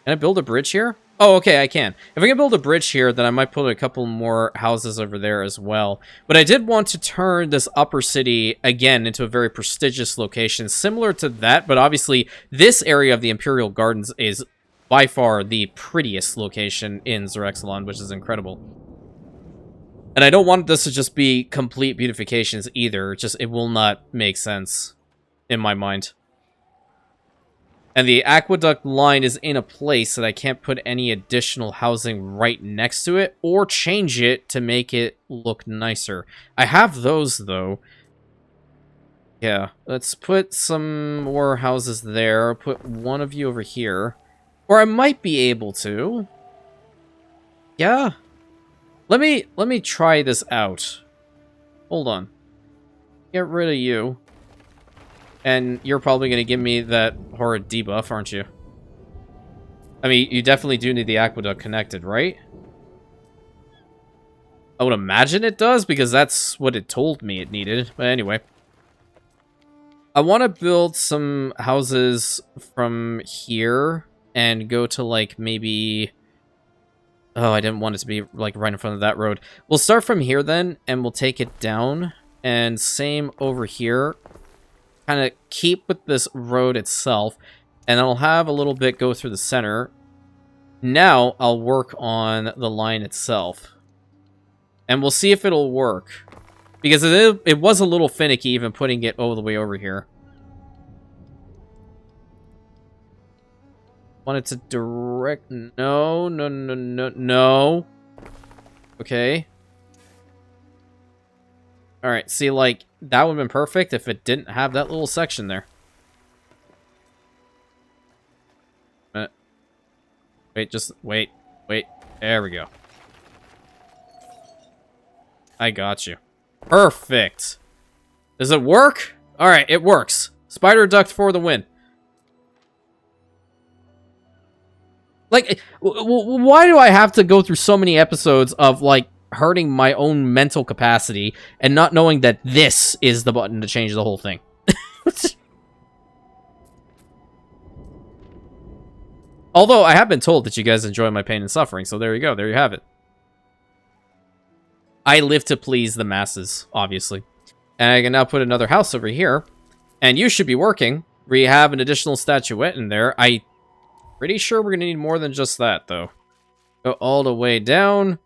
I build a bridge here? Oh, okay, I can. If I can build a bridge here, then I might put a couple more houses over there as well. But I did want to turn this upper city, again, into a very prestigious location, similar to that. But obviously, this area of the Imperial Gardens is by far the prettiest location in Xerexalon, which is incredible. And I don't want this to just be complete beautifications either. It will not make sense in my mind. And the aqueduct line is in a place that I can't put any additional housing right next to it or change it to make it look nicer. I have those, though. Yeah, let's put some more houses there. I'll put one of you over here. Or I might be able to. Yeah. Let me try this out. Hold on. Get rid of you. And you're probably going to give me that horrid debuff, aren't you? I mean, you definitely do need the aqueduct connected, right? I would imagine it does, because that's what it told me it needed. But anyway. I want to build some houses from here and go to, like, maybe... Oh, I didn't want it to be, like, right in front of that road. We'll start from here, then, and we'll take it down. And same over here. Kind of keep with this road itself. And I'll have a little bit go through the center. Now, I'll work on the line itself. And we'll see if it'll work. Because it was a little finicky, even putting it all the way over here. Wanted to direct... No. Okay. Alright, see, like, that would have been perfect if it didn't have that little section there. Wait, just... Wait. There we go. I got you. Perfect. Does it work? Alright, it works. Spider duct for the win. Like, why do I have to go through so many episodes of, like, hurting my own mental capacity and not knowing that this is the button to change the whole thing? Although, I have been told that you guys enjoy my pain and suffering, so there you go. There you have it. I live to please the masses, obviously. And I can now put another house over here. And you should be working. We have an additional statuette in there. Pretty sure we're going to need more than just that, though. Go all the way down.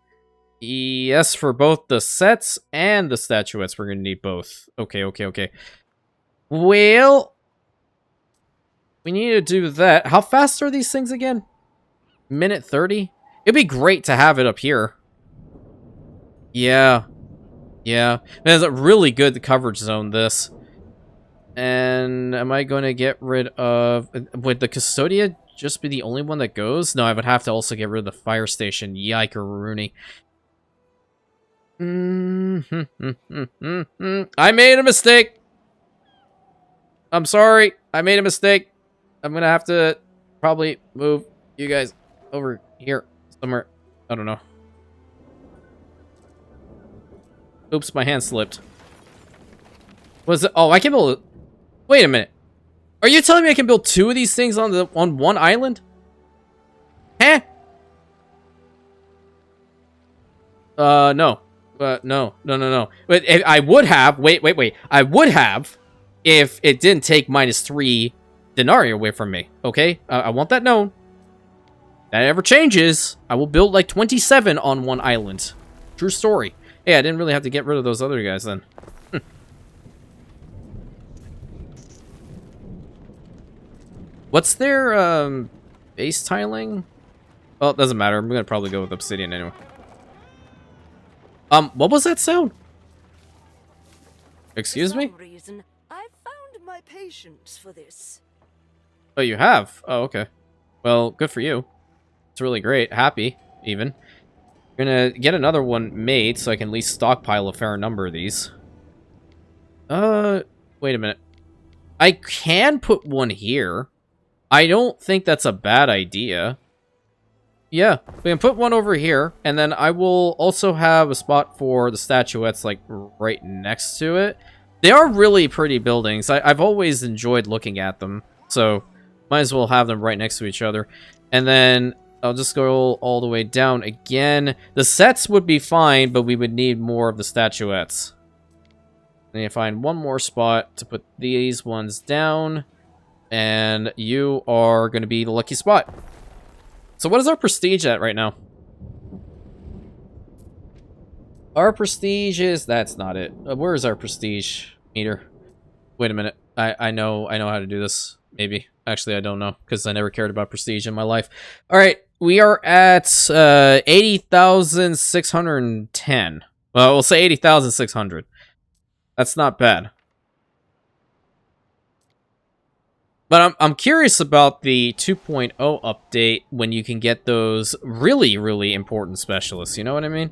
Yes, for both the sets and the statuettes, we're going to need both. Okay. Well, we need to do that. How fast are these things again? Minute 30? It'd be great to have it up here. Yeah. It's a really good coverage zone, this. And am I going to get rid of... Would the Custodia just be the only one that goes? No, I would have to also get rid of the fire station. Yike-a-rooney. I made a mistake! I'm sorry. I made a mistake. I'm going to have to probably move you guys over here somewhere. I don't know. Oops, my hand slipped. Was it? Oh, I can build... Wait a minute. Are you telling me I can build two of these things on one island? Huh? No. No. But I would have... Wait. I would have if it didn't take -3 denarii away from me. Okay? I want that known. That ever changes, I will build like 27 on one island. True story. Hey, I didn't really have to get rid of those other guys then. What's their base tiling? Well, it doesn't matter. I'm gonna probably go with obsidian anyway. What was that sound? Excuse me? For some reason, I've found my patience for this. Oh, you have? Oh, okay. Well, good for you. It's really great. Happy, even. I'm gonna get another one made so I can at least stockpile a fair number of these. Wait a minute. I can put one here. I don't think that's a bad idea. Yeah, we can put one over here, and then I will also have a spot for the statuettes, like, right next to it. They are really pretty buildings. I've always enjoyed looking at them, so might as well have them right next to each other. And then I'll just go all the way down again. The sets would be fine, but we would need more of the statuettes. I need to find one more spot to put these ones down, and you are going to be the lucky spot. So what is our prestige at right now? Our prestige is... That's not it. Where is our prestige meter? Wait a minute. I know how to do this. Maybe. Actually, I don't know, because I never cared about prestige in my life. Alright, we are at 80,610. Well, we'll say 80,600. That's not bad. But I'm curious about the 2.0 update when you can get those really, really important specialists. You know what I mean?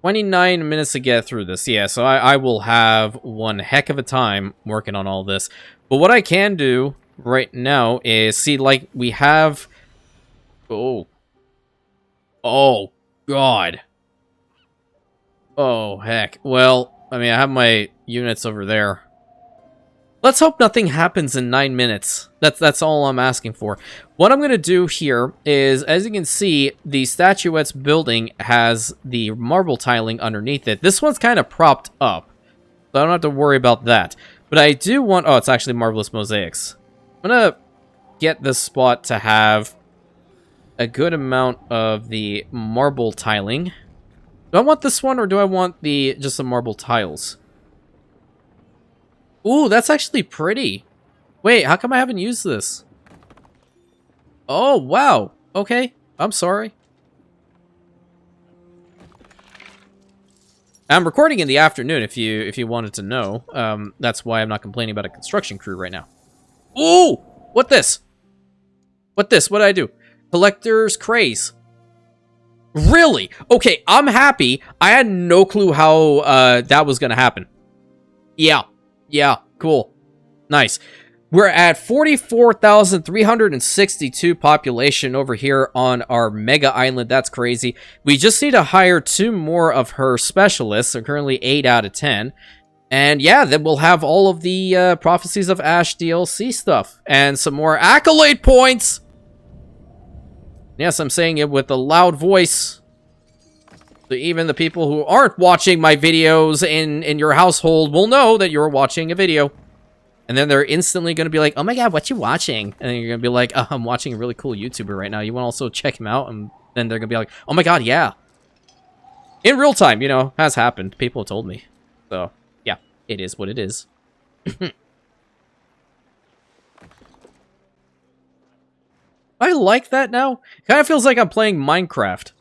29 minutes to get through this. Yeah, so I will have one heck of a time working on all this. But what I can do right now is see, like, we have... Oh, God. Oh, heck. Well, I mean, I have my units over there. Let's hope nothing happens in 9 minutes. That's all I'm asking for. What I'm going to do here is, as you can see, the statuette's building has the marble tiling underneath it. This one's kind of propped up, so I don't have to worry about that. But I do want... Oh, it's actually marvelous mosaics. I'm going to get this spot to have a good amount of the marble tiling. Do I want this one, or do I want just the marble tiles? Ooh, that's actually pretty. Wait, how come I haven't used this? Oh, wow. Okay, I'm sorry. I'm recording in the afternoon, if you wanted to know. That's why I'm not complaining about a construction crew right now. Ooh! What this? What this? What did I do? Collector's Craze. Really? Okay, I'm happy. I had no clue how that was gonna happen. Yeah. Yeah, cool. Nice. We're at 44,362 population over here on our mega island. That's crazy. We just need to hire 2 more of her specialists. So currently 8 out of 10. And yeah, then we'll have all of the Prophecies of Ash DLC stuff. And some more accolade points. Yes, I'm saying it with a loud voice. So even the people who aren't watching my videos in your household will know that you're watching a video. And then they're instantly going to be like, oh my god, what you watching? And then you're going to be like, oh, I'm watching a really cool YouTuber right now. You want to also check him out? And then they're going to be like, oh my god, yeah. In real time, you know, has happened. People have told me. So, yeah, it is what it is. I like that now. It kind of feels like I'm playing Minecraft.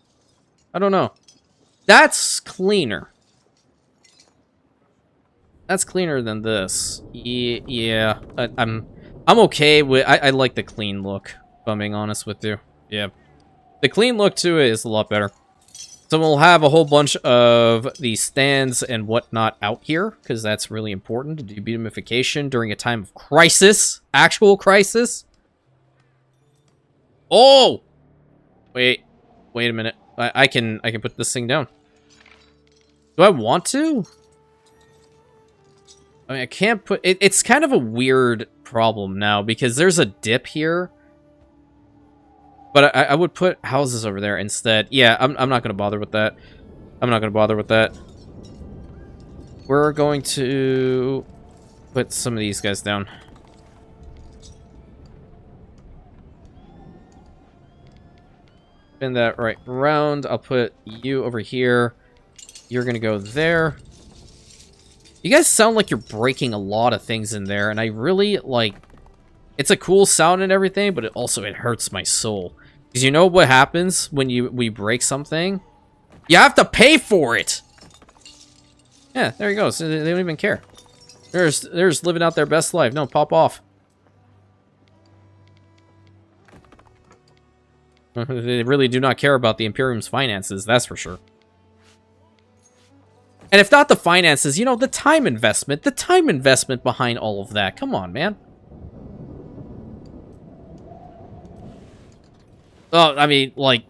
I don't know. That's cleaner. That's cleaner than this. Yeah, I'm okay with... I like the clean look, if I'm being honest with you. Yeah. The clean look to it is a lot better. So we'll have a whole bunch of the stands and whatnot out here, because that's really important to do beautification during a time of crisis. Actual crisis. Oh! Wait a minute. I can put this thing down. Do I want to? I mean, I can't put... It's kind of a weird problem now, because there's a dip here. But I would put houses over there instead. Yeah, I'm not going to bother with that. I'm not going to bother with that. We're going to put some of these guys down. Spin that right around. I'll put you over here. You're going to go there. You guys sound like you're breaking a lot of things in there, and I really, like... It's a cool sound and everything, but it hurts my soul. Because you know what happens when we break something? You have to pay for it! Yeah, there you go. So they don't even care. They're just living out their best life. No, pop off. They really do not care about the Imperium's finances, that's for sure. And if not the finances, you know, the time investment behind all of that. Come on, man. Oh, I mean, like,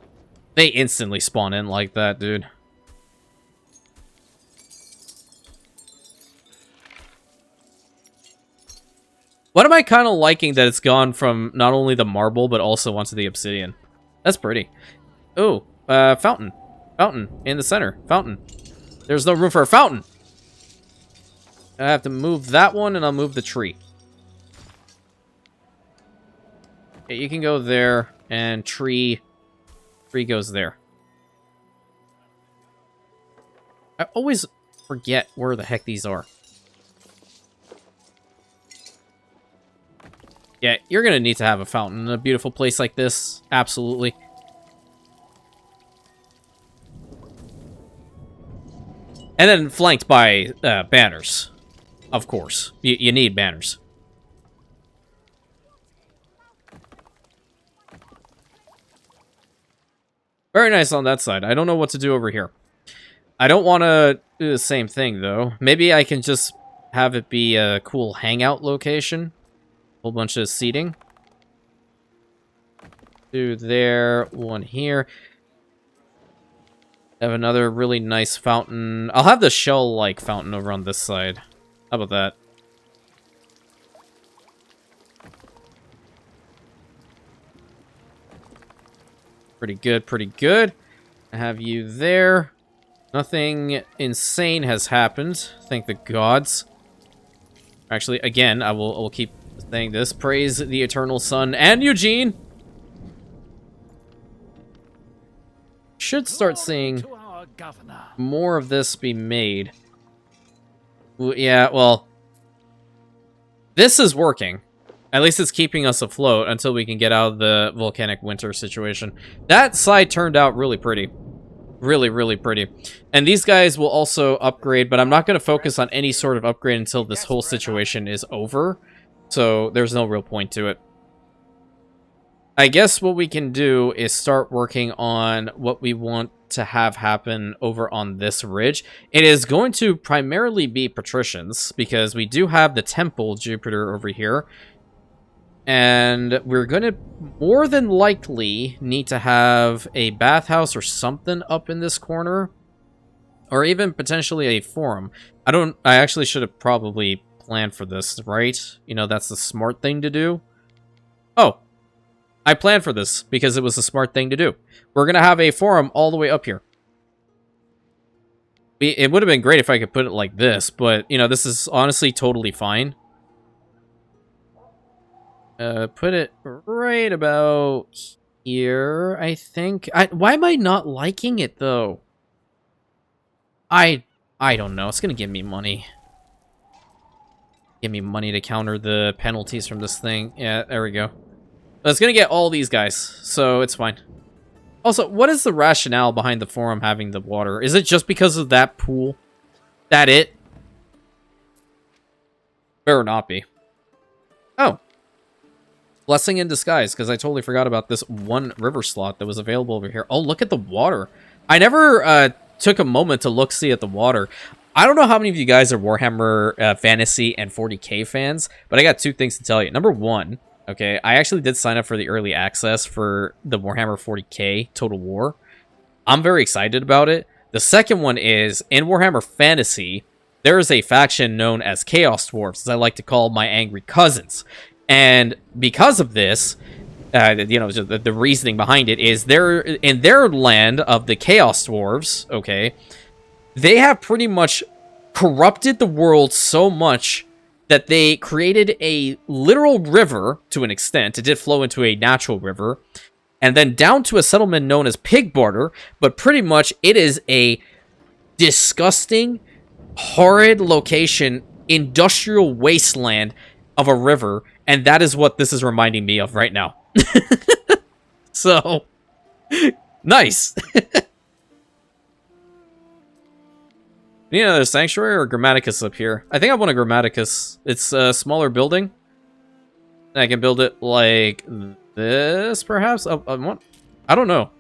they instantly spawn in like that, dude. What am I kind of liking that it's gone from not only the marble, but also onto the obsidian? That's pretty. Oh, fountain. Fountain in the center. Fountain. There's no room for a fountain. I have to move that one, and I'll move the tree. Okay, you can go there, and tree goes there. I always forget where the heck these are. Yeah, you're gonna need to have a fountain in a beautiful place like this. Absolutely. And then flanked by banners. Of course. You need banners. Very nice on that side. I don't know what to do over here. I don't want to do the same thing, though. Maybe I can just have it be a cool hangout location. Whole bunch of seating. Two there, one here. Have another really nice fountain. I'll have the shell-like fountain over on this side. How about that? Pretty good, pretty good. I have you there. Nothing insane has happened. Thank the gods. Actually, again, I will keep saying this. Praise the eternal sun and Eugene. Should start seeing more of this be made. Yeah, well, this is working. At least it's keeping us afloat until we can get out of the volcanic winter situation. That side turned out really pretty. Really, really pretty. And these guys will also upgrade, but I'm not going to focus on any sort of upgrade until this whole situation is over. So there's no real point to it. I guess what we can do is start working on what we want to have happen over on this ridge. It is going to primarily be patricians, because we do have the temple Jupiter over here. And we're going to more than likely need to have a bathhouse or something up in this corner. Or even potentially a forum. I actually should have probably planned for this, right? You know, that's the smart thing to do. Oh, I planned for this because it was the smart thing to do. We're going to have a forum all the way up here. It would have been great if I could put it like this, but, you know, this is honestly totally fine. Put it right about here, I think. Why am I not liking it, though? I don't know. It's going to give me money. Give me money to counter the penalties from this thing. Yeah, there we go. But it's going to get all these guys, so it's fine. Also, what is the rationale behind the forum having the water? Is it just because of that pool? That it? Better not be. Oh. Blessing in disguise, because I totally forgot about this one river slot that was available over here. Oh, look at the water. I never took a moment to look-see at the water. I don't know how many of you guys are Warhammer Fantasy and 40k fans, but I got two things to tell you. Number one, okay, I actually did sign up for the early access for the Warhammer 40k Total War. I'm very excited about it. The second one is, in Warhammer Fantasy, there is a faction known as Chaos Dwarves, as I like to call my angry cousins. And because of this, you know, the reasoning behind it is in their land of the Chaos Dwarves, okay, they have pretty much corrupted the world so much that they created a literal river to an extent. It did flow into a natural river. And then down to a settlement known as Pig Barter. But pretty much it is a disgusting, horrid location, industrial wasteland of a river. And that is what this is reminding me of right now. So, nice. Need another sanctuary or Grammaticus up here? I think I want a Grammaticus. It's a smaller building. I can build it like this, perhaps? I don't know.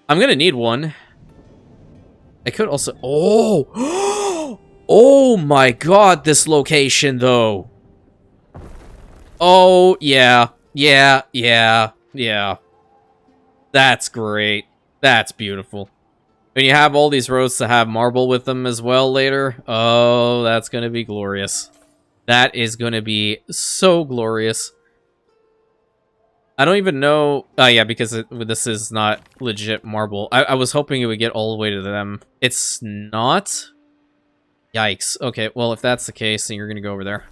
I'm gonna need one. I could also... Oh! Oh my god, this location, though. Oh, yeah. Yeah. That's great. That's beautiful. When you have all these roads to have marble with them as well later, oh, that's going to be glorious. That is going to be so glorious. I don't even know... Oh, yeah, because this is not legit marble. I was hoping it would get all the way to them. It's not? Yikes. Okay, well, if that's the case, then you're going to go over there.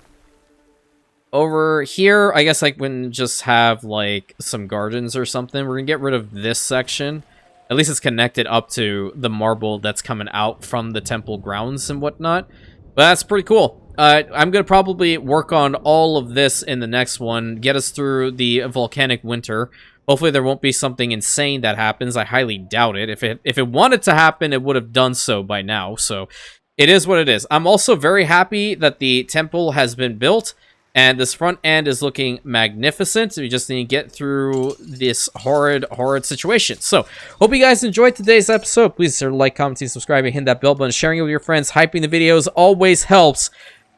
Over here, I guess I can just have, like, some gardens or something. We're going to get rid of this section. At least it's connected up to the marble that's coming out from the temple grounds and whatnot. But that's pretty cool. I'm going to probably work on all of this in the next one. Get us through the volcanic winter. Hopefully there won't be something insane that happens. I highly doubt it. If it wanted to happen, it would have done so by now. So it is what it is. I'm also very happy that the temple has been built. And this front end is looking magnificent. We just need to get through this horrid situation. So, hope you guys enjoyed today's episode. Please consider like, commenting, subscribing, hit that bell button, sharing it with your friends. Hyping the videos always helps.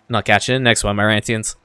And I'll catch you in the next one, my Rantians.